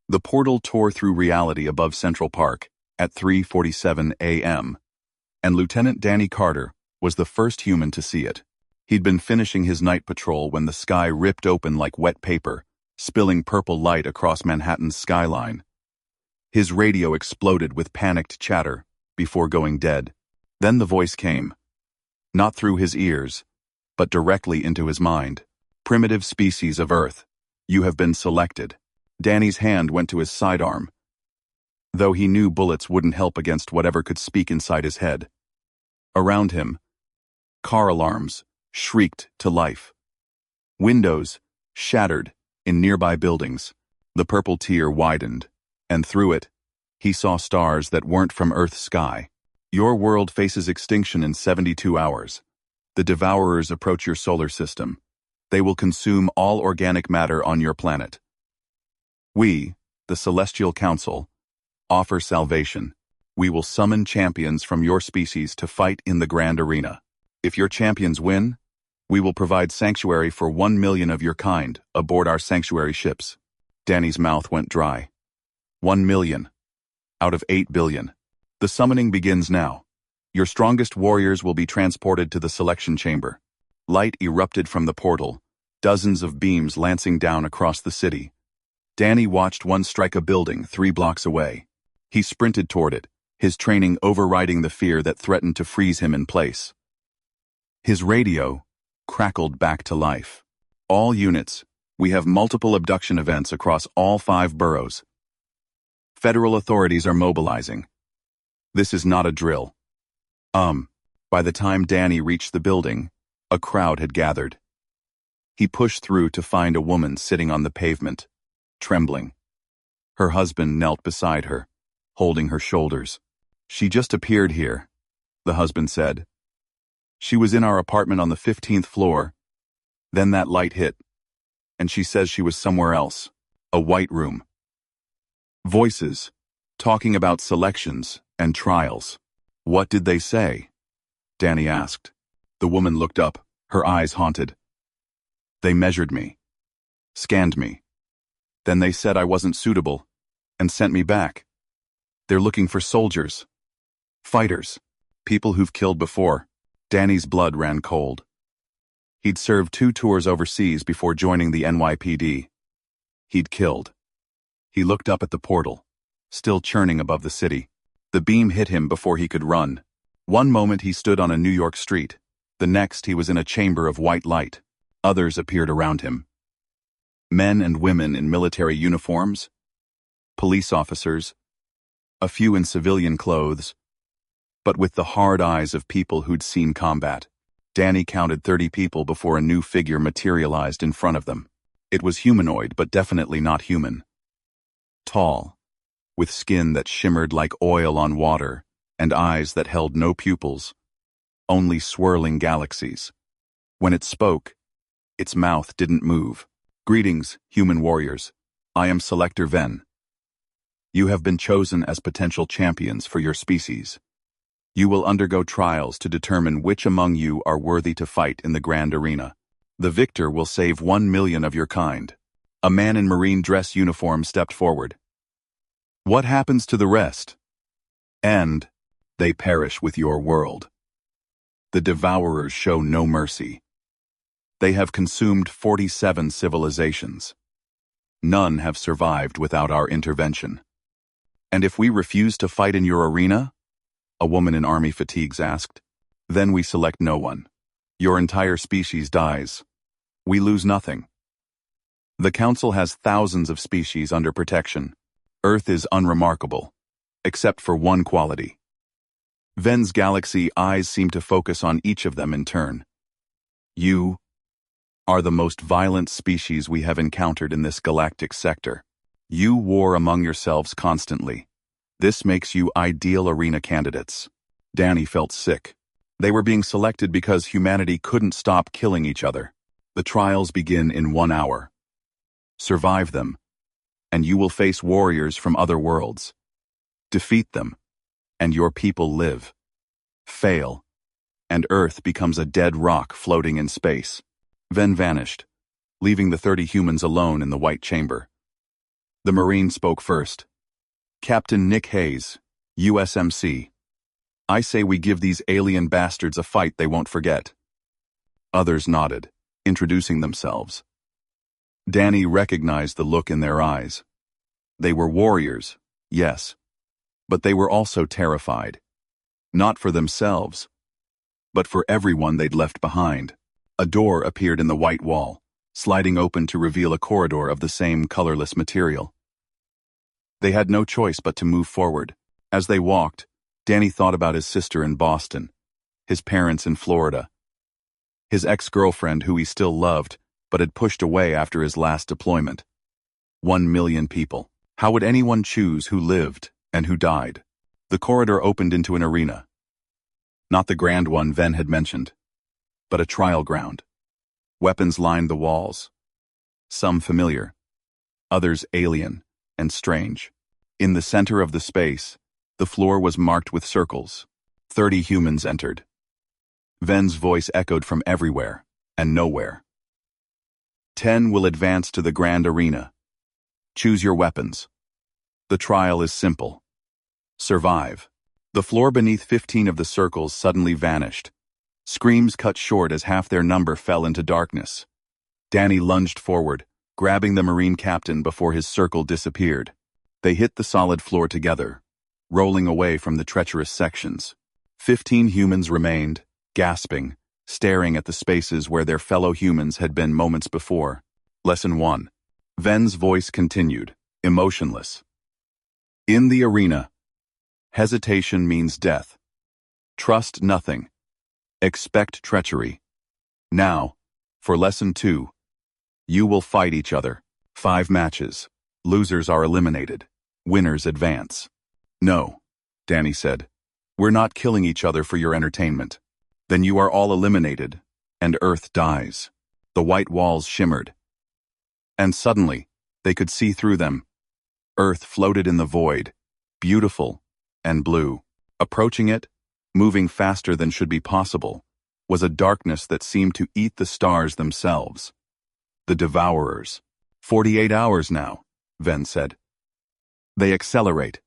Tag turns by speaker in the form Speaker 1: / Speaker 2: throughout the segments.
Speaker 1: The portal tore through reality above Central Park at 3:47 a.m., and Lieutenant Danny Carter was the first human to see it. He'd been finishing his night patrol when the sky ripped open like wet paper, spilling purple light across Manhattan's skyline. His radio exploded with panicked chatter before going dead. Then the voice came. Not through his ears, but directly into his mind. Primitive species of Earth, you have been selected. Danny's hand went to his sidearm, though he knew bullets wouldn't help against whatever could speak inside his head. Around him, car alarms shrieked to life. Windows shattered in nearby buildings. The purple tear widened, and through it, he saw stars that weren't from Earth's sky. Your world faces extinction in 72 hours. The devourers approach your solar system. They will consume all organic matter on your planet. We, the Celestial Council, offer salvation. We will summon champions from your species to fight in the grand arena. If your champions win, we will provide sanctuary for 1 million of your kind aboard our sanctuary ships. Danny's mouth went dry. 1 million. Out of 8 billion. The summoning begins now. Your strongest warriors will be transported to the selection chamber. Light erupted from the portal, dozens of beams lancing down across the city. Danny watched one strike a building 3 blocks away. He sprinted toward it, his training overriding the fear that threatened to freeze him in place. His radio crackled back to life. All units, we have multiple abduction events across all 5 boroughs. Federal authorities are mobilizing. This is not a drill. By the time Danny reached the building, a crowd had gathered. He pushed through to find a woman sitting on the pavement, trembling. Her husband knelt beside her, holding her shoulders. She just appeared here, the husband said. She was in our apartment on the 15th floor. Then that light hit, and she says she was somewhere else, a white room. Voices, talking about selections and trials. What did they say? Danny asked. The woman looked up, her eyes haunted. They measured me, scanned me. Then they said I wasn't suitable, and sent me back. They're looking for soldiers, fighters, people who've killed before. Danny's blood ran cold. He'd served 2 tours overseas before joining the NYPD. He'd killed. He looked up at the portal, still churning above the city. The beam hit him before he could run. One moment he stood on a New York street. The next he was in a chamber of white light. Others appeared around him. Men and women in military uniforms, police officers, a few in civilian clothes, but with the hard eyes of people who'd seen combat. Danny counted 30 people before a new figure materialized in front of them. It was humanoid, but definitely not human. Tall, with skin that shimmered like oil on water, and eyes that held no pupils, only swirling galaxies. When it spoke, its mouth didn't move. Greetings, human warriors. I am Selector Ven. You have been chosen as potential champions for your species. You will undergo trials to determine which among you are worthy to fight in the grand arena. The victor will save 1 million of your kind. A man in marine dress uniform stepped forward. What happens to the rest? And they perish with your world. The devourers show no mercy. They have consumed 47 civilizations. None have survived without our intervention. And if we refuse to fight in your arena? A woman in army fatigues asked. Then we select no one. Your entire species dies. We lose nothing. The Council has thousands of species under protection. Earth is unremarkable, except for one quality. Ven's galaxy eyes seem to focus on each of them in turn. You are the most violent species we have encountered in this galactic sector. You war among yourselves constantly. This makes you ideal arena candidates. Danny felt sick. They were being selected because humanity couldn't stop killing each other. The trials begin in 1 hour. Survive them, and you will face warriors from other worlds. Defeat them, and your people live. Fail, and Earth becomes a dead rock floating in space. Ven vanished, leaving the 30 humans alone in the white chamber. The Marine spoke first. "Captain Nick Hayes, USMC. I say we give these alien bastards a fight they won't forget." Others nodded, introducing themselves. Danny recognized the look in their eyes. They were warriors, yes, but they were also terrified. Not for themselves, but for everyone they'd left behind. A door appeared in the white wall, sliding open to reveal a corridor of the same colorless material. They had no choice but to move forward. As they walked, Danny thought about his sister in Boston, his parents in Florida, his ex-girlfriend who he still loved but had pushed away after his last deployment. 1 million people. How would anyone choose who lived and who died? The corridor opened into an arena. Not the grand one Ven had mentioned, but a trial ground. Weapons lined the walls, some familiar, others alien and strange. In the center of the space, the floor was marked with circles. 30 humans entered. Ven's voice echoed from everywhere and nowhere. 10 will advance to the grand arena. Choose your weapons. The trial is simple. Survive. The floor beneath 15 of the circles suddenly vanished. Screams cut short as half their number fell into darkness. Danny lunged forward, grabbing the Marine captain before his circle disappeared. They hit the solid floor together, rolling away from the treacherous sections. 15 humans remained, gasping, staring at the spaces where their fellow humans had been moments before. Lesson 1. Ven's voice continued, emotionless. In the arena, hesitation means death. Trust nothing. Expect treachery. Now, for Lesson 2. You will fight each other. 5 matches. Losers are eliminated. Winners advance. No, Danny said. We're not killing each other for your entertainment. Then you are all eliminated, and Earth dies. The white walls shimmered. And suddenly, they could see through them. Earth floated in the void, beautiful and blue. Approaching it, moving faster than should be possible, was a darkness that seemed to eat the stars themselves. The Devourers. 48 hours now, Ven said. They accelerate.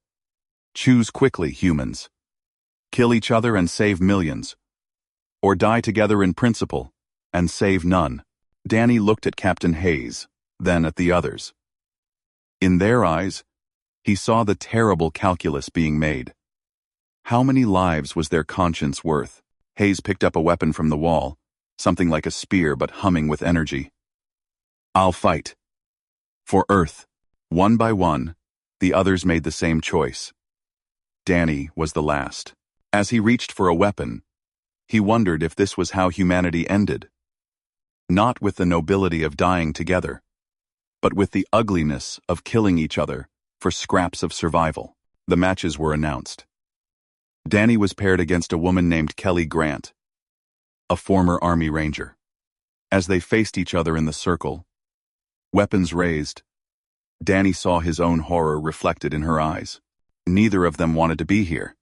Speaker 1: Choose quickly, humans. Kill each other and save millions. Or die together in principle and save none. Danny looked at Captain Hayes, then at the others. In their eyes, he saw the terrible calculus being made. How many lives was their conscience worth? Hayes picked up a weapon from the wall, something like a spear but humming with energy. I'll fight. For Earth. One by one, the others made the same choice. Danny was the last. As he reached for a weapon, he wondered if this was how humanity ended. Not with the nobility of dying together, but with the ugliness of killing each other for scraps of survival. The matches were announced. Danny was paired against a woman named Kelly Grant, a former Army Ranger. As they faced each other in the circle, weapons raised, Danny saw his own horror reflected in her eyes. Neither of them wanted to be here,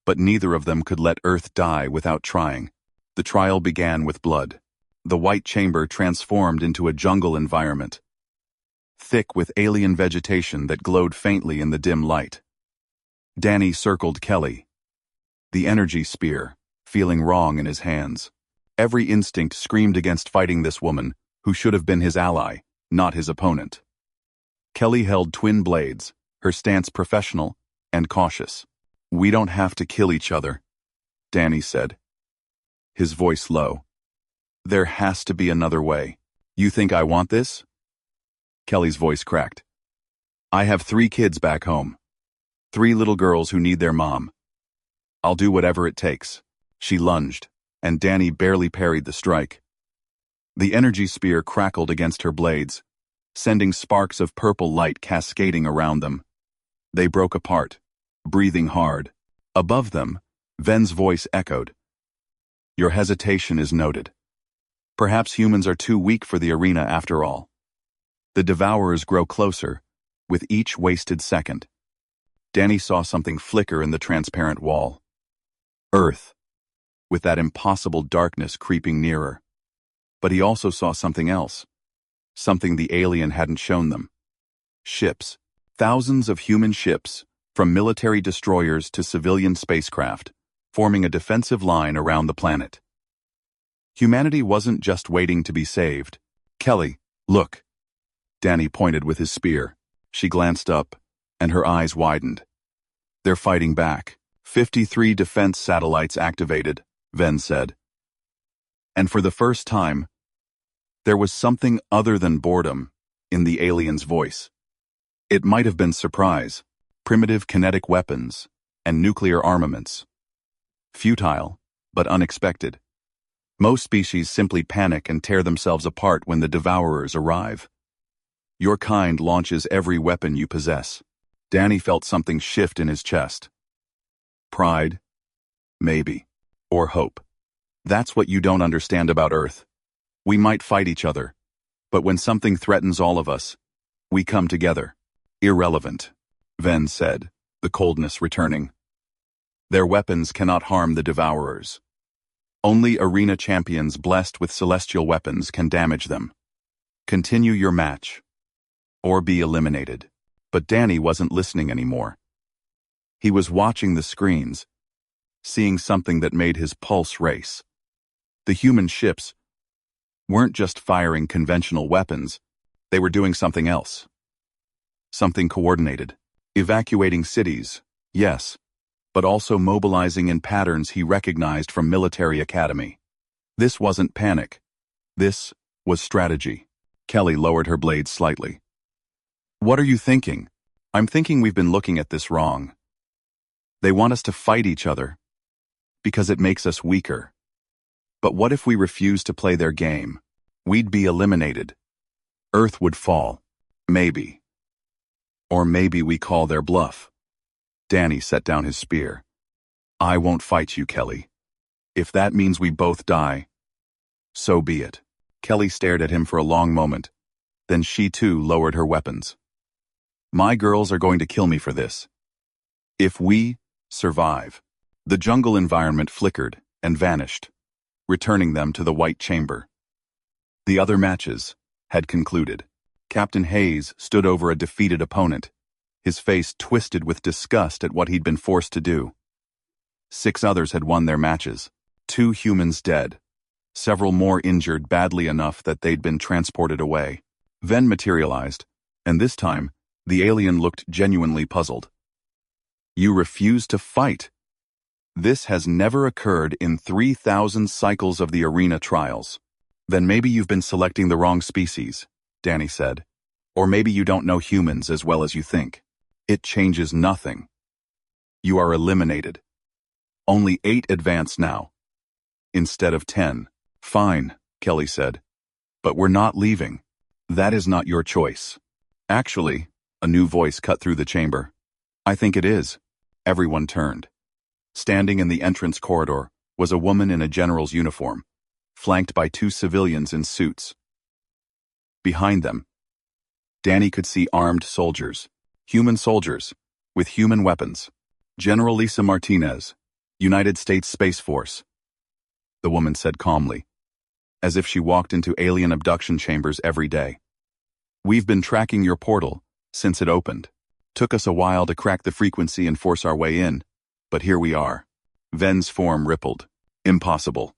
Speaker 1: but neither of them could let Earth die without trying. The trial began with blood. The white chamber transformed into a jungle environment, thick with alien vegetation that glowed faintly in the dim light. Danny circled Kelly, the energy spear, feeling wrong in his hands. Every instinct screamed against fighting this woman, who should have been his ally, not his opponent. Kelly held twin blades, her stance professional and cautious. We don't have to kill each other, Danny said, his voice low. There has to be another way. You think I want this? Kelly's voice cracked. I have 3 kids back home. 3 little girls who need their mom. I'll do whatever it takes. She lunged, and Danny barely parried the strike. The energy spear crackled against her blades, sending sparks of purple light cascading around them. They broke apart, breathing hard. Above them, Ven's voice echoed. Your hesitation is noted. Perhaps humans are too weak for the arena after all. The Devourers grow closer, with each wasted second. Danny saw something flicker in the transparent wall. Earth, with that impossible darkness creeping nearer. But he also saw something else. Something the alien hadn't shown them. Ships, thousands of human ships, from military destroyers to civilian spacecraft, forming a defensive line around the planet. Humanity wasn't just waiting to be saved. Kelly, look. Danny pointed with his spear. She glanced up, and her eyes widened. They're fighting back. 53 defense satellites activated, Ven said. And for the first time, there was something other than boredom in the alien's voice. It might have been surprise, primitive kinetic weapons, and nuclear armaments. Futile, but unexpected. Most species simply panic and tear themselves apart when the devourers arrive. Your kind launches every weapon you possess. Danny felt something shift in his chest. Pride? Maybe. Or hope. That's what you don't understand about Earth. We might fight each other, but when something threatens all of us, we come together. Irrelevant, Ven said, the coldness returning. Their weapons cannot harm the devourers. Only arena champions blessed with celestial weapons can damage them. Continue your match, or be eliminated. But Danny wasn't listening anymore. He was watching the screens, seeing something that made his pulse race. The human ships weren't just firing conventional weapons, they were doing something else. Something coordinated. Evacuating cities, yes, but also mobilizing in patterns he recognized from military academy. This wasn't panic. This was strategy. Kelly lowered her blade slightly. What are you thinking? I'm thinking we've been looking at this wrong. They want us to fight each other because it makes us weaker. But what if we refuse to play their game? We'd be eliminated. Earth would fall. Maybe. Or maybe we call their bluff. Danny set down his spear. I won't fight you, Kelly. If that means we both die, so be it. Kelly stared at him for a long moment. Then she too lowered her weapons. My girls are going to kill me for this. If we survive. The jungle environment flickered and vanished, returning them to the white chamber. The other matches had concluded. Captain Hayes stood over a defeated opponent, his face twisted with disgust at what he'd been forced to do. 6 others had won their matches, 2 humans dead, several more injured badly enough that they'd been transported away. Ven materialized, and this time, the alien looked genuinely puzzled. You refuse to fight. This has never occurred in 3,000 cycles of the arena trials. Then maybe you've been selecting the wrong species, Danny said. Or maybe you don't know humans as well as you think. It changes nothing. You are eliminated. Only 8 advance now, instead of 10. Fine, Kelly said. But we're not leaving. That is not your choice. Actually, a new voice cut through the chamber. I think it is. Everyone turned. Standing in the entrance corridor was a woman in a general's uniform, flanked by 2 civilians in suits. Behind them, Danny could see armed soldiers, human soldiers, with human weapons. General Lisa Martinez, United States Space Force, the woman said calmly, as if she walked into alien abduction chambers every day. We've been tracking your portal since it opened. Took us a while to crack the frequency and force our way in, but here we are. Ven's form rippled. Impossible.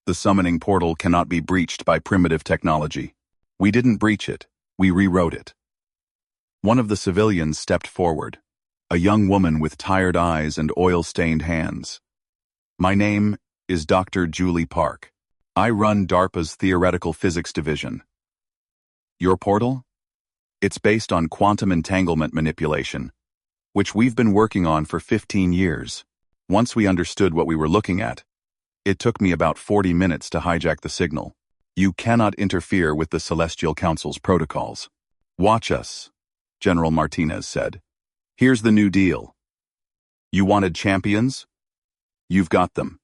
Speaker 1: The summoning portal cannot be breached by primitive technology. We didn't breach it, we rewrote it. One of the civilians stepped forward, a young woman with tired eyes and oil-stained hands. My name is Dr. Julie Park. I run DARPA's Theoretical Physics Division. Your portal? It's based on quantum entanglement manipulation, which we've been working on for 15 years. Once we understood what we were looking at, it took me about 40 minutes to hijack the signal. You cannot interfere with the Celestial Council's protocols. Watch us, General Martinez said. Here's the new deal. You wanted champions? You've got them.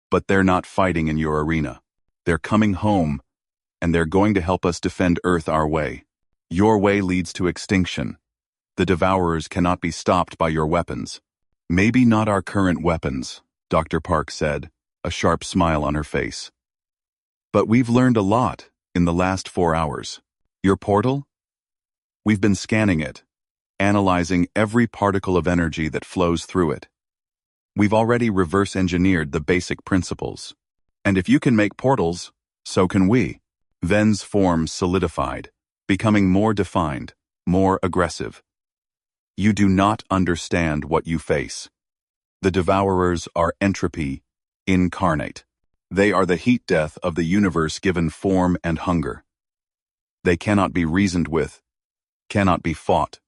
Speaker 1: But they're not fighting in your arena. They're coming home, and they're going to help us defend Earth our way. Your way leads to extinction. The devourers cannot be stopped by your weapons. Maybe not our current weapons, Dr. Park said, a sharp smile on her face. But we've learned a lot in the last 4 hours. Your portal? We've been scanning it, analyzing every particle of energy that flows through it. We've already reverse-engineered the basic principles. And if you can make portals, so can we. Ven's form solidified, becoming more defined, more aggressive. You do not understand what you face. The Devourers are entropy incarnate. They are the heat death of the universe given form and hunger. They cannot be reasoned with, cannot be fought,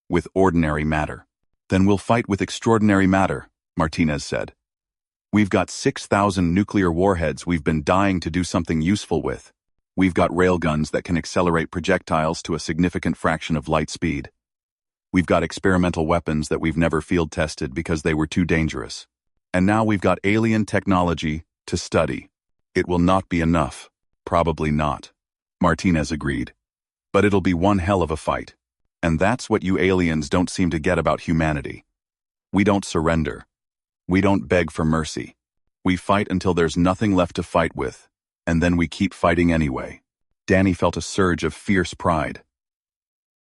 Speaker 1: with ordinary matter. Then we'll fight with extraordinary matter, Martinez said. We've got 6,000 nuclear warheads we've been dying to do something useful with. We've got railguns that can accelerate projectiles to a significant fraction of light speed. We've got experimental weapons that we've never field-tested because they were too dangerous. And now we've got alien technology to study. It will not be enough. Probably not. Martinez agreed. But it'll be one hell of a fight. And that's what you aliens don't seem to get about humanity. We don't surrender. We don't beg for mercy. We fight until there's nothing left to fight with, and then we keep fighting anyway. Danny felt a surge of fierce pride.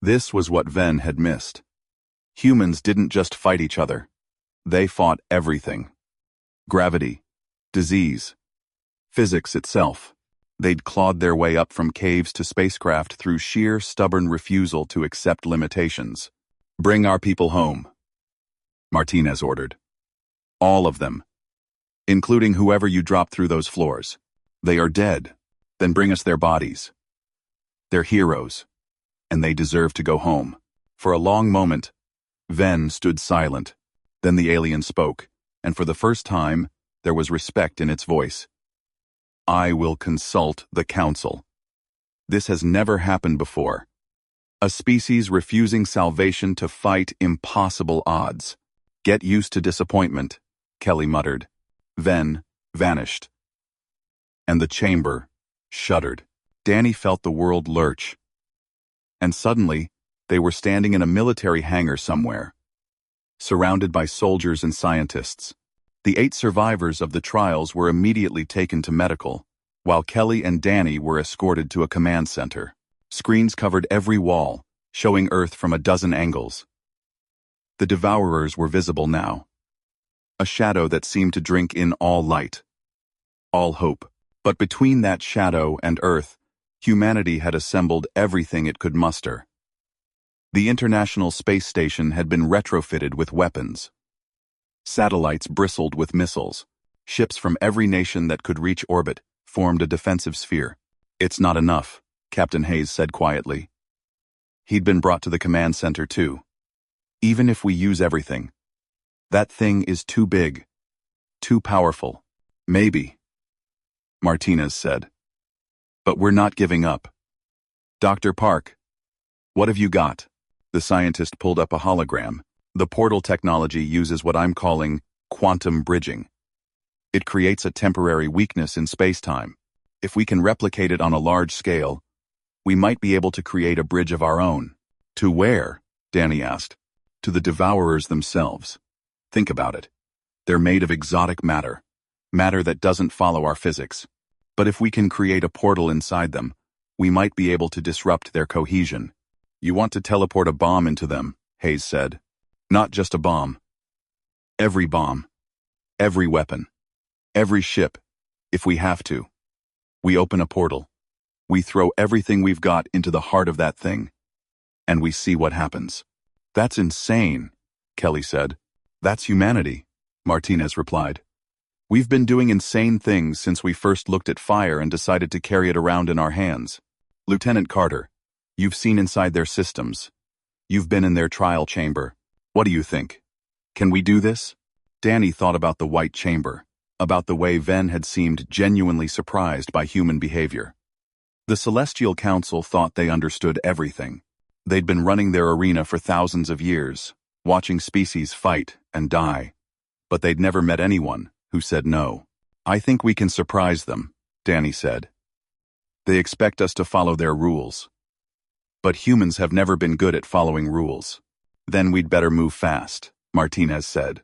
Speaker 1: This was what Ven had missed. Humans didn't just fight each other. They fought everything. Gravity, disease, physics itself. They'd clawed their way up from caves to spacecraft through sheer, stubborn refusal to accept limitations. Bring our people home, Martinez ordered. All of them, including whoever you dropped through those floors. They are dead. Then bring us their bodies. They're heroes, and they deserve to go home. For a long moment, Ven stood silent. Then the alien spoke, and for the first time, there was respect in its voice. I will consult the Council. This has never happened before. A species refusing salvation to fight impossible odds. Get used to disappointment, Kelly muttered. Ven vanished. And the chamber shuddered. Danny felt the world lurch. And suddenly, they were standing in a military hangar somewhere, surrounded by soldiers and scientists. The 8 survivors of the trials were immediately taken to medical, while Kelly and Danny were escorted to a command center. Screens covered every wall, showing Earth from a dozen angles. The Devourers were visible now. A shadow that seemed to drink in all light, all hope. But between that shadow and Earth, humanity had assembled everything it could muster. The International Space Station had been retrofitted with weapons. Satellites bristled with missiles. Ships from every nation that could reach orbit formed a defensive sphere. It's not enough, Captain Hayes said quietly. He'd been brought to the command center too. Even if we use everything, that thing is too big, too powerful. Maybe, Martinez said. But we're not giving up. Dr. Park, what have you got? The scientist pulled up a hologram. The portal technology uses what I'm calling quantum bridging. It creates a temporary weakness in space-time. If we can replicate it on a large scale, we might be able to create a bridge of our own. To where? Danny asked. To the Devourers themselves. Think about it. They're made of exotic matter. Matter that doesn't follow our physics. But if we can create a portal inside them, we might be able to disrupt their cohesion. You want to teleport a bomb into them, Hayes said. Not just a bomb. Every bomb. Every weapon. Every ship, if we have to. We open a portal. We throw everything we've got into the heart of that thing. And we see what happens. That's insane, Kelly said. That's humanity, Martinez replied. We've been doing insane things since we first looked at fire and decided to carry it around in our hands. Lieutenant Carter, you've seen inside their systems. You've been in their trial chamber. What do you think? Can we do this? Danny thought about the white chamber, about the way Ven had seemed genuinely surprised by human behavior. The Celestial Council thought they understood everything. They'd been running their arena for thousands of years, watching species fight and die. But they'd never met anyone who said no. I think we can surprise them, Danny said. They expect us to follow their rules. But humans have never been good at following rules. Then we'd better move fast, Martinez said.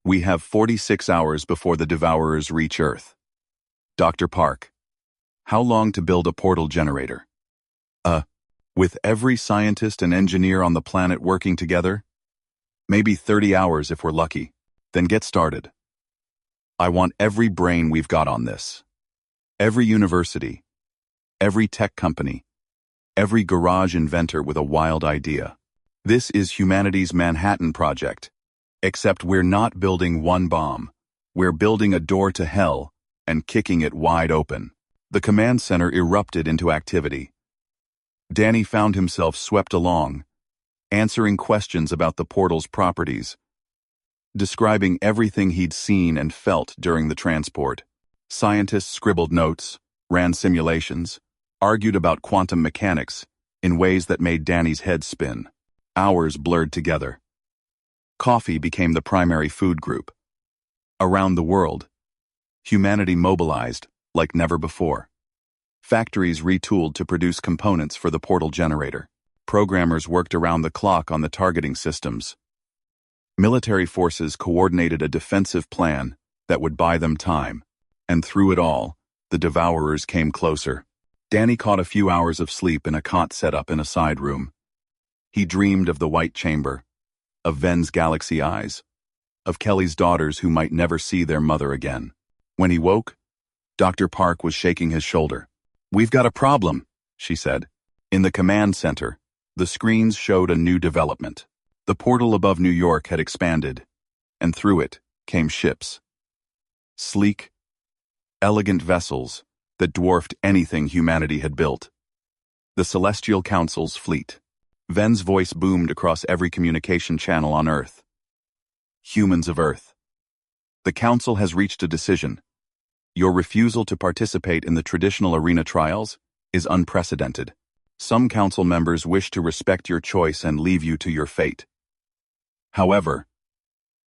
Speaker 1: We have 46 hours before the Devourers reach Earth. Dr. Park, how long to build a portal generator? With every scientist and engineer on the planet working together? Maybe 30 hours if we're lucky. Then get started. I want every brain we've got on this. Every university, every tech company, every garage inventor with a wild idea. This is humanity's Manhattan Project. Except we're not building one bomb. We're building a door to hell and kicking it wide open. The command center erupted into activity. Danny found himself swept along, answering questions about the portal's properties, describing everything he'd seen and felt during the transport. Scientists scribbled notes, ran simulations, argued about quantum mechanics in ways that made Danny's head spin. Hours blurred together. Coffee became the primary food group. Around the world, humanity mobilized like never before. Factories retooled to produce components for the portal generator. Programmers worked around the clock on the targeting systems. Military forces coordinated a defensive plan that would buy them time. And through it all, the devourers came closer. Danny caught a few hours of sleep in a cot set up in a side room. He dreamed of the White Chamber, of Ven's galaxy eyes, of Kelly's daughters who might never see their mother again. When he woke, Dr. Park was shaking his shoulder. "We've got a problem," she said. In the command center, the screens showed a new development. The portal above New York had expanded, and through it came ships. Sleek, elegant vessels that dwarfed anything humanity had built. The Celestial Council's fleet. Ven's voice boomed across every communication channel on Earth. Humans of Earth. The Council has reached a decision. Your refusal to participate in the traditional arena trials is unprecedented. Some Council members wish to respect your choice and leave you to your fate. However,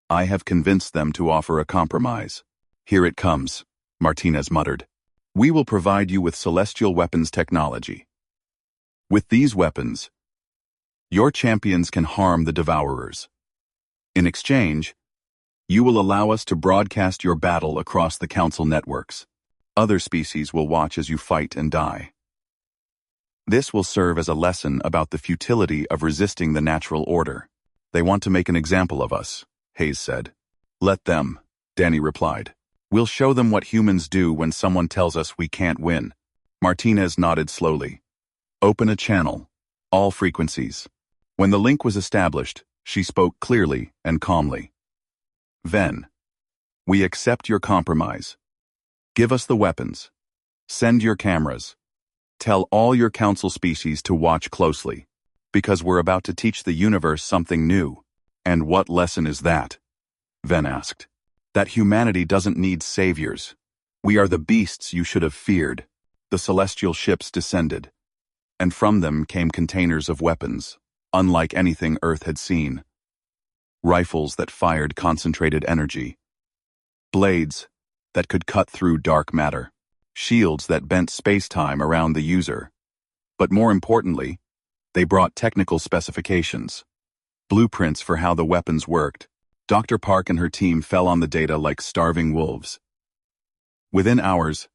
Speaker 1: I have convinced them to offer a compromise. "Here it comes," Martinez muttered. "We will provide you with celestial weapons technology. With these weapons, your champions can harm the devourers. In exchange, you will allow us to broadcast your battle across the Council networks. Other species will watch as you fight and die. This will serve as a lesson about the futility of resisting the natural order." "They want to make an example of us," Hayes said. "Let them," Danny replied. "We'll show them what humans do when someone tells us we can't win." Martinez nodded slowly. "Open a channel. All frequencies." When the link was established, she spoke clearly and calmly. "Ven, we accept your compromise. Give us the weapons. Send your cameras. Tell all your Council species to watch closely, because we're about to teach the universe something new." "And what lesson is that?" Ven asked. "That humanity doesn't need saviors. We are the beasts you should have feared." The celestial ships descended, and from them came containers of weapons, unlike anything Earth had seen. Rifles that fired concentrated energy. Blades that could cut through dark matter. Shields that bent space-time around the user. But more importantly, they brought technical specifications. Blueprints for how the weapons worked. Dr. Park and her team fell on the data like starving wolves. Within hours,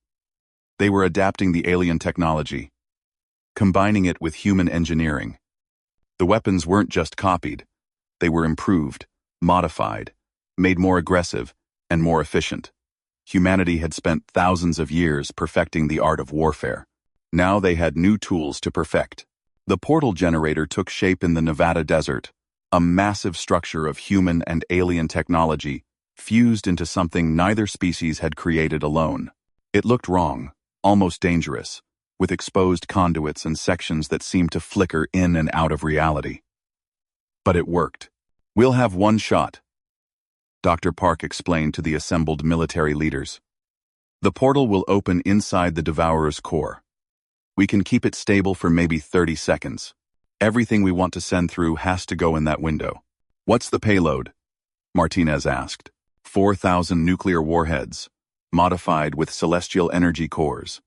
Speaker 1: they were adapting the alien technology, combining it with human engineering. The weapons weren't just copied, they were improved, modified, made more aggressive, and more efficient. Humanity had spent thousands of years perfecting the art of warfare. Now they had new tools to perfect. The portal generator took shape in the Nevada desert, a massive structure of human and alien technology fused into something neither species had created alone. It looked wrong, almost dangerous, with exposed conduits and sections that seemed to flicker in and out of reality. But it worked. "We'll have one shot," Dr. Park explained to the assembled military leaders. "The portal will open inside the Devourer's core. We can keep it stable for maybe 30 seconds. Everything we want to send through has to go in that window." "What's the payload?" Martinez asked. 4,000 nuclear warheads, modified with celestial energy cores.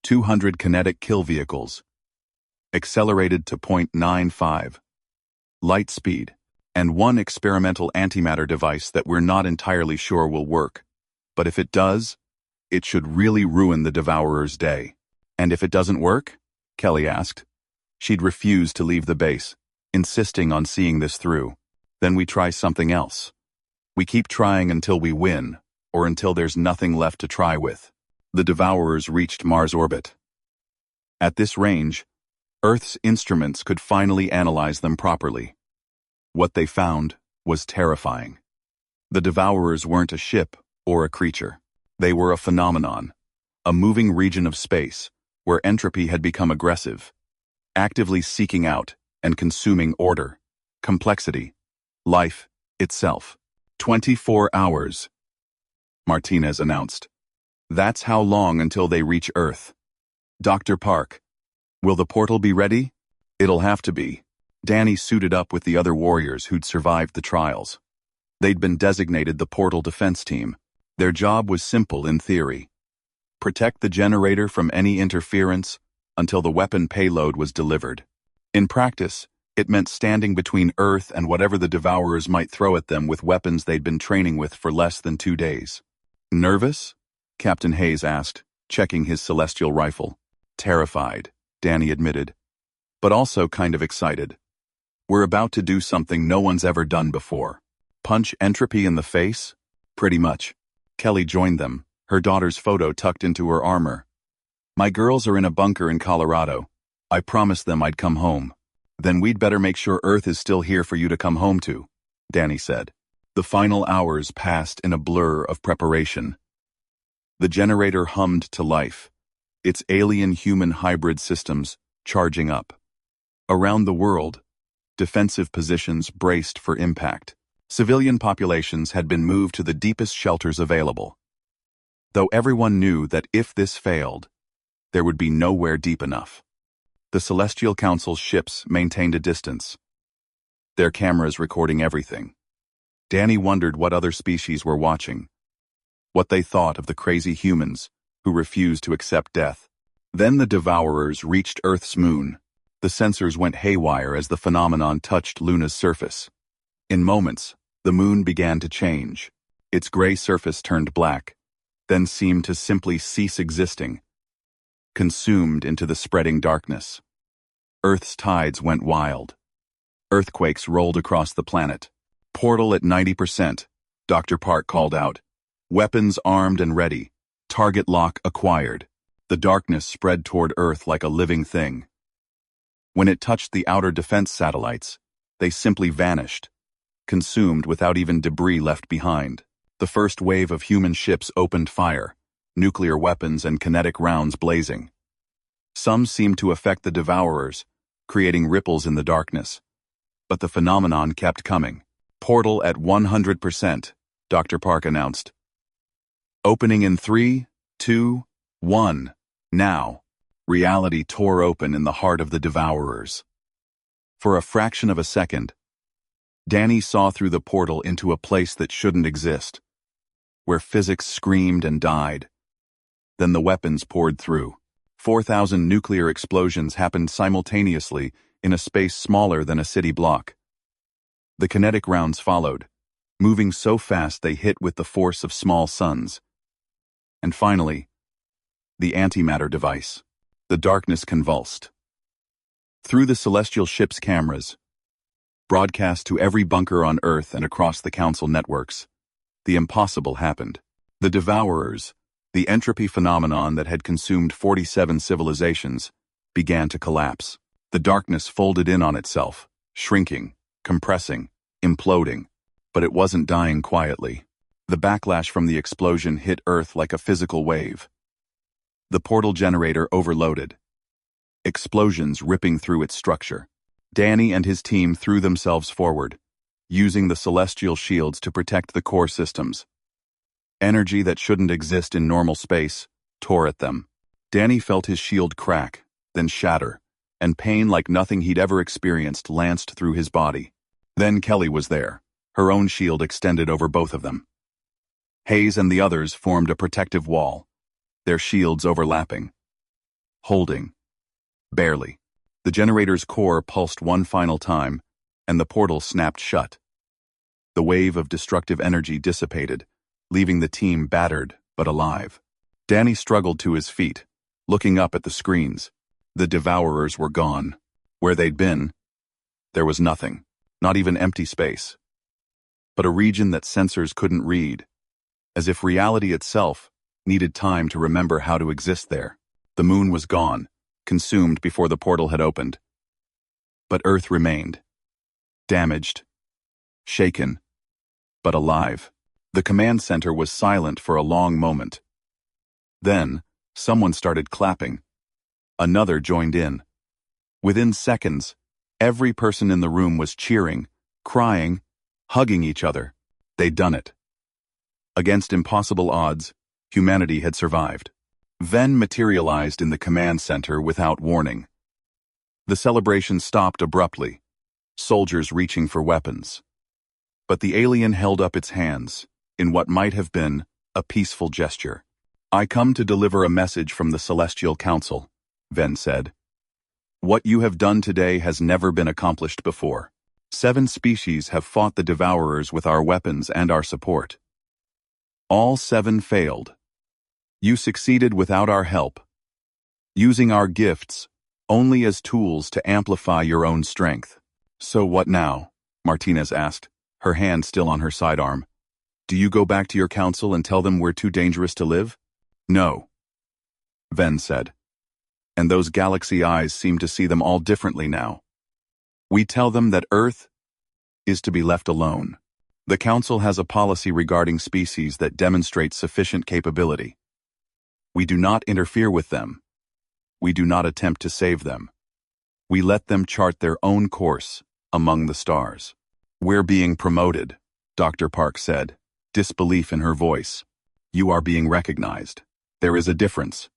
Speaker 1: 200 kinetic kill vehicles, accelerated to 0.95 light speed, and one experimental antimatter device that we're not entirely sure will work. But if it does, it should really ruin the Devourer's day. "And if it doesn't work?" Kelly asked. She'd refuse to leave the base, insisting on seeing this through. Then we try something else. We keep trying until we win, or until there's nothing left to try with. The Devourers reached Mars orbit. At this range, Earth's instruments could finally analyze them properly. What they found was terrifying. The Devourers weren't a ship or a creature. They were a phenomenon, a moving region of space where entropy had become aggressive, actively seeking out and consuming order, complexity, life itself. 24 hours, Martinez announced. That's how long until they reach Earth. Dr. Park, will the portal be ready? It'll have to be. Danny suited up with the other warriors who'd survived the trials. They'd been designated the portal defense team. Their job was simple in theory. Protect the generator from any interference until the weapon payload was delivered. In practice, it meant standing between Earth and whatever the Devourers might throw at them with weapons they'd been training with for less than 2 days. Nervous? Captain Hayes asked, checking his celestial rifle. Terrified, Danny admitted, but also kind of excited. We're about to do something no one's ever done before. Punch entropy in the face? Pretty much. Kelly joined them, her daughter's photo tucked into her armor. My girls are in a bunker in Colorado. I promised them I'd come home. Then we'd better make sure Earth is still here for you to come home to, Danny said. The final hours passed in a blur of preparation. The generator hummed to life, its alien-human hybrid systems charging up. Around the world, defensive positions braced for impact. Civilian populations had been moved to the deepest shelters available. Though everyone knew that if this failed, there would be nowhere deep enough. The Celestial Council's ships maintained a distance, their cameras recording everything. Danny wondered what other species were watching, what they thought of the crazy humans who refused to accept death. Then the Devourers reached Earth's moon. The sensors went haywire as the phenomenon touched Luna's surface. In moments, the moon began to change. Its gray surface turned black, then seemed to simply cease existing, consumed into the spreading darkness. Earth's tides went wild. Earthquakes rolled across the planet. Portal at 90%, Dr. Park called out. Weapons armed and ready. Target lock acquired. The darkness spread toward Earth like a living thing. When it touched the outer defense satellites, they simply vanished, consumed without even debris left behind. The first wave of human ships opened fire, nuclear weapons and kinetic rounds blazing. Some seemed to affect the Devourers, creating ripples in the darkness. But the phenomenon kept coming. Portal at 100%, Dr. Park announced. Opening in 3, 2, 1. Now, reality tore open in the heart of the Devourers. For a fraction of a second, Danny saw through the portal into a place that shouldn't exist, where physics screamed and died. Then the weapons poured through. 4,000 nuclear explosions happened simultaneously in a space smaller than a city block. The kinetic rounds followed, moving so fast they hit with the force of small suns. And finally, the antimatter device. The darkness convulsed. Through the celestial ship's cameras, broadcast to every bunker on Earth and across the Council networks, the impossible happened. The Devourers, the entropy phenomenon that had consumed 47 civilizations, began to collapse. The darkness folded in on itself, shrinking, compressing, imploding, but it wasn't dying quietly. The backlash from the explosion hit Earth like a physical wave. The portal generator overloaded, explosions ripping through its structure. Danny and his team threw themselves forward, using the celestial shields to protect the core systems. Energy that shouldn't exist in normal space tore at them. Danny felt his shield crack, then shatter, and pain like nothing he'd ever experienced lanced through his body. Then Kelly was there, her own shield extended over both of them. Hayes and the others formed a protective wall, their shields overlapping. Holding. Barely. The generator's core pulsed one final time, and the portal snapped shut. The wave of destructive energy dissipated, leaving the team battered but alive. Danny struggled to his feet, looking up at the screens. The Devourers were gone. Where they'd been, there was nothing, not even empty space, but a region that sensors couldn't read, as if reality itself needed time to remember how to exist there. The moon was gone, consumed before the portal had opened. But Earth remained, damaged, shaken, but alive. The command center was silent for a long moment. Then, someone started clapping. Another joined in. Within seconds, every person in the room was cheering, crying, hugging each other. They'd done it. Against impossible odds, humanity had survived. Ven materialized in the command center without warning. The celebration stopped abruptly, soldiers reaching for weapons. But the alien held up its hands, in what might have been a peaceful gesture. "I come to deliver a message from the Celestial Council," Ven said. "What you have done today has never been accomplished before. 7 species have fought the Devourers with our weapons and our support. All 7 failed. You succeeded without our help, using our gifts only as tools to amplify your own strength." "So what now?" Martinez asked, her hand still on her sidearm. "Do you go back to your council and tell them we're too dangerous to live?" "No," Ven said. And those galaxy eyes seemed to see them all differently now. "We tell them that Earth is to be left alone. The Council has a policy regarding species that demonstrates sufficient capability. We do not interfere with them. We do not attempt to save them. We let them chart their own course among the stars." "We're being promoted," Dr. Park said, disbelief in her voice. "You are being recognized. There is a difference.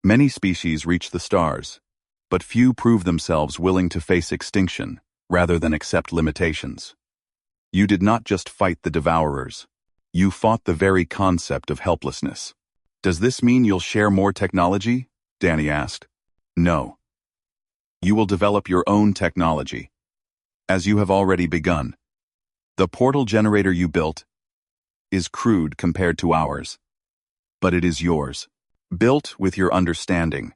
Speaker 1: Many species reach the stars, but few prove themselves willing to face extinction rather than accept limitations. You did not just fight the Devourers. You fought the very concept of helplessness." "Does this mean you'll share more technology?" Danny asked. "No. You will develop your own technology, as you have already begun. The portal generator you built is crude compared to ours, but it is yours, built with your understanding,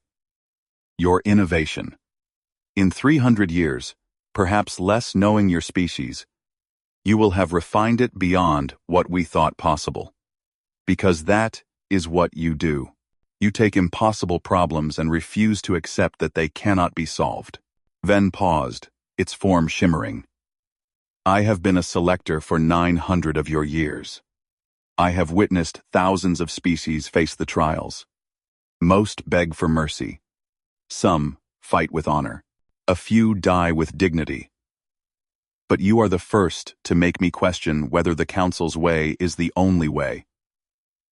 Speaker 1: your innovation. In 300 years, perhaps less knowing your species, you will have refined it beyond what we thought possible. Because that is what you do. You take impossible problems and refuse to accept that they cannot be solved." Ven paused, its form shimmering. "I have been a selector for 900 of your years. I have witnessed thousands of species face the trials. Most beg for mercy. Some fight with honor. A few die with dignity. But you are the first to make me question whether the Council's way is the only way.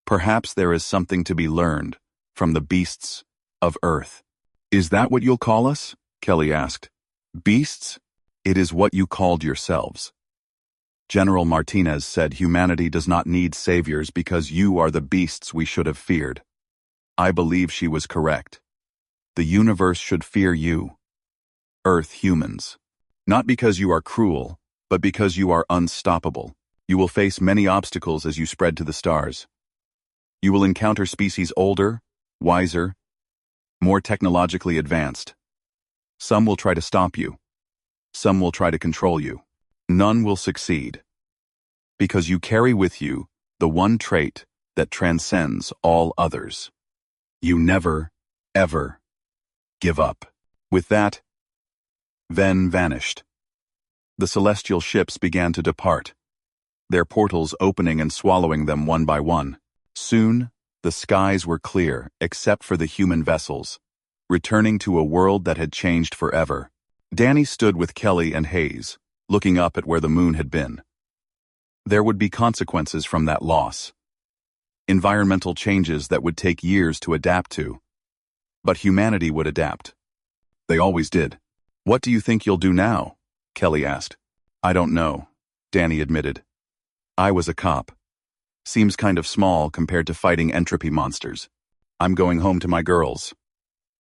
Speaker 1: Perhaps there is something to be learned from the beasts of Earth." "Is that what you'll call us?" Kelly asked. "Beasts? It is what you called yourselves. General Martinez said humanity does not need saviors because you are the beasts we should have feared. I believe she was correct. The universe should fear you, Earth humans. Not because you are cruel, but because you are unstoppable. You will face many obstacles as you spread to the stars. You will encounter species older, wiser, more technologically advanced. Some will try to stop you. Some will try to control you. None will succeed. Because you carry with you the one trait that transcends all others. You never, ever give up." With that, Ven vanished. The celestial ships began to depart, their portals opening and swallowing them one by one. Soon, the skies were clear except for the human vessels, returning to a world that had changed forever. Danny stood with Kelly and Hayes, looking up at where the moon had been. There would be consequences from that loss. Environmental changes that would take years to adapt to. But humanity would adapt. They always did. "What do you think you'll do now?" Kelly asked. "I don't know," Danny admitted. "I was a cop. Seems kind of small compared to fighting entropy monsters. I'm going home to my girls,"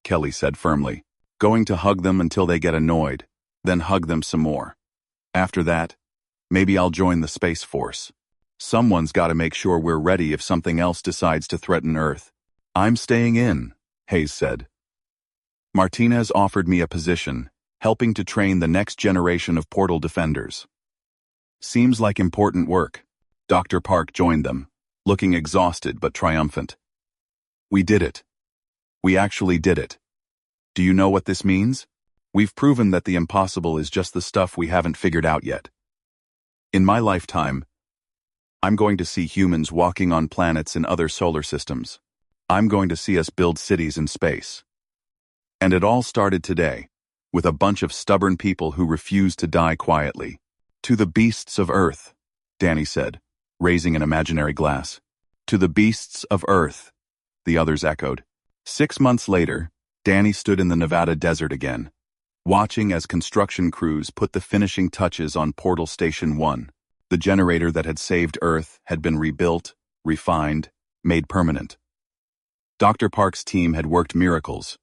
Speaker 1: Kelly said firmly. "Going to hug them until they get annoyed, then hug them some more. After that, maybe I'll join the Space Force. Someone's got to make sure we're ready if something else decides to threaten Earth." "I'm staying in," Hayes said. "Martinez offered me a position helping to train the next generation of portal defenders. Seems like important work. Dr. Park joined them, looking exhausted but triumphant. We did it. We actually did it. Do you know what this means? We've proven that the impossible is just the stuff we haven't figured out yet. In my lifetime, I'm going to see humans walking on planets in other solar systems. I'm going to see us build cities in space. And it all started today, with a bunch of stubborn people who refused to die quietly. To the beasts of Earth, Danny said, raising an imaginary glass. To the beasts of Earth, the others echoed. 6 months later, Danny stood in the Nevada desert again, watching as construction crews put the finishing touches on Portal Station 1. The generator that had saved Earth had been rebuilt, refined, made permanent. Dr. Park's team had worked miracles,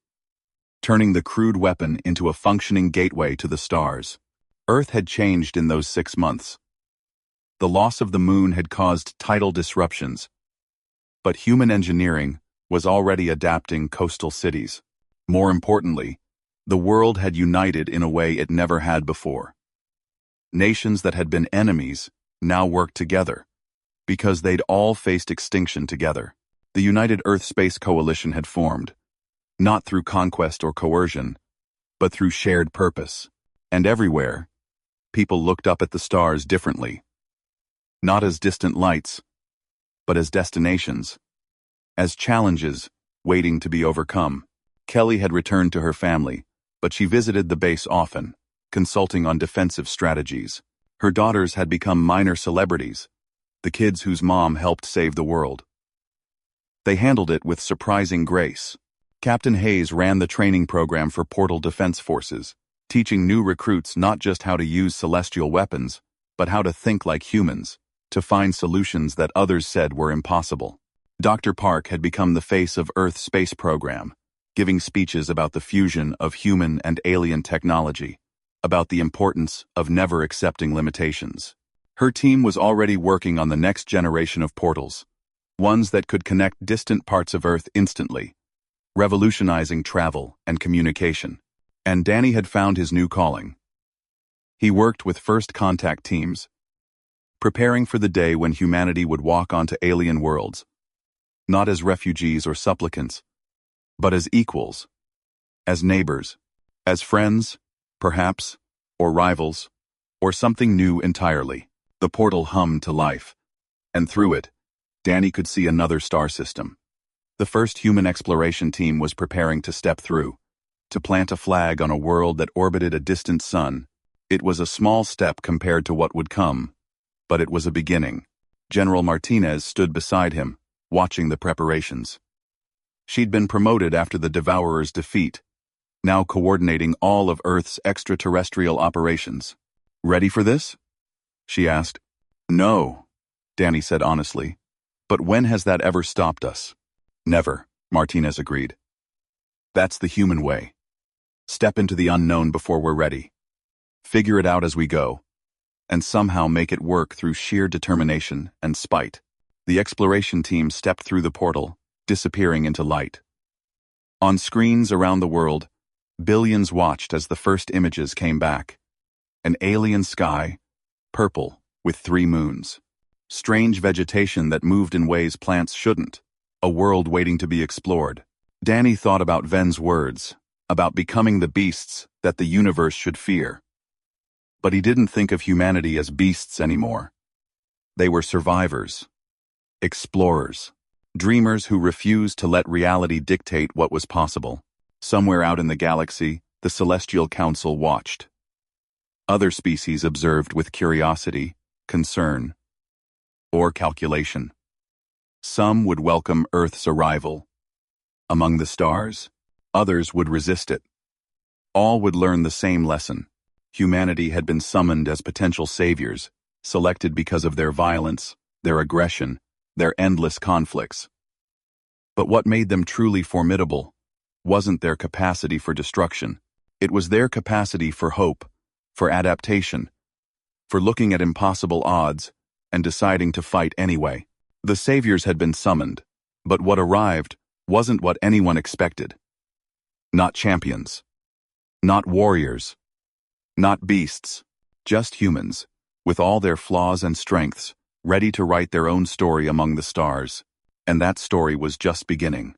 Speaker 1: turning the crude weapon into a functioning gateway to the stars. Earth had changed in those 6 months. The loss of the moon had caused tidal disruptions, but human engineering was already adapting coastal cities. More importantly, the world had united in a way it never had before. Nations that had been enemies now worked together, because they'd all faced extinction together. The United Earth Space Coalition had formed, not through conquest or coercion, but through shared purpose. And everywhere, people looked up at the stars differently. Not as distant lights, but as destinations, as challenges waiting to be overcome. Kelly had returned to her family, but she visited the base often, consulting on defensive strategies. Her daughters had become minor celebrities, the kids whose mom helped save the world. They handled it with surprising grace. Captain Hayes ran the training program for Portal Defense Forces, teaching new recruits not just how to use celestial weapons, but how to think like humans, to find solutions that others said were impossible. Dr. Park had become the face of Earth's space program, giving speeches about the fusion of human and alien technology, about the importance of never accepting limitations. Her team was already working on the next generation of portals, ones that could connect distant parts of Earth instantly, revolutionizing travel and communication. And Danny had found his new calling. He worked with first contact teams, preparing for the day when humanity would walk onto alien worlds, not as refugees or supplicants, but as equals, as neighbors, as friends, perhaps, or rivals, or something new entirely. The portal hummed to life, and through it, Danny could see another star system. The first human exploration team was preparing to step through, to plant a flag on a world that orbited a distant sun. It was a small step compared to what would come, but it was a beginning. General Martinez stood beside him, watching the preparations. She'd been promoted after the Devourer's defeat, now coordinating all of Earth's extraterrestrial operations. Ready for this? She asked. No, Danny said honestly. But when has that ever stopped us? Never, Martinez agreed. That's the human way. Step into the unknown before we're ready. Figure it out as we go, and somehow make it work through sheer determination and spite. The exploration team stepped through the portal, disappearing into light. On screens around the world, billions watched as the first images came back. An alien sky, purple, with 3 moons. Strange vegetation that moved in ways plants shouldn't. A world waiting to be explored. Danny thought about Ven's words, about becoming the beasts that the universe should fear. But he didn't think of humanity as beasts anymore. They were survivors, explorers, dreamers who refused to let reality dictate what was possible. Somewhere out in the galaxy, the Celestial Council watched. Other species observed with curiosity, concern, or calculation. Some would welcome Earth's arrival. Among the stars, others would resist it. All would learn the same lesson. Humanity had been summoned as potential saviors, selected because of their violence, their aggression, their endless conflicts. But what made them truly formidable wasn't their capacity for destruction. It was their capacity for hope, for adaptation, for looking at impossible odds and deciding to fight anyway. The saviors had been summoned, but what arrived wasn't what anyone expected. Not champions. Not warriors. Not beasts. Just humans, with all their flaws and strengths, ready to write their own story among the stars. And that story was just beginning.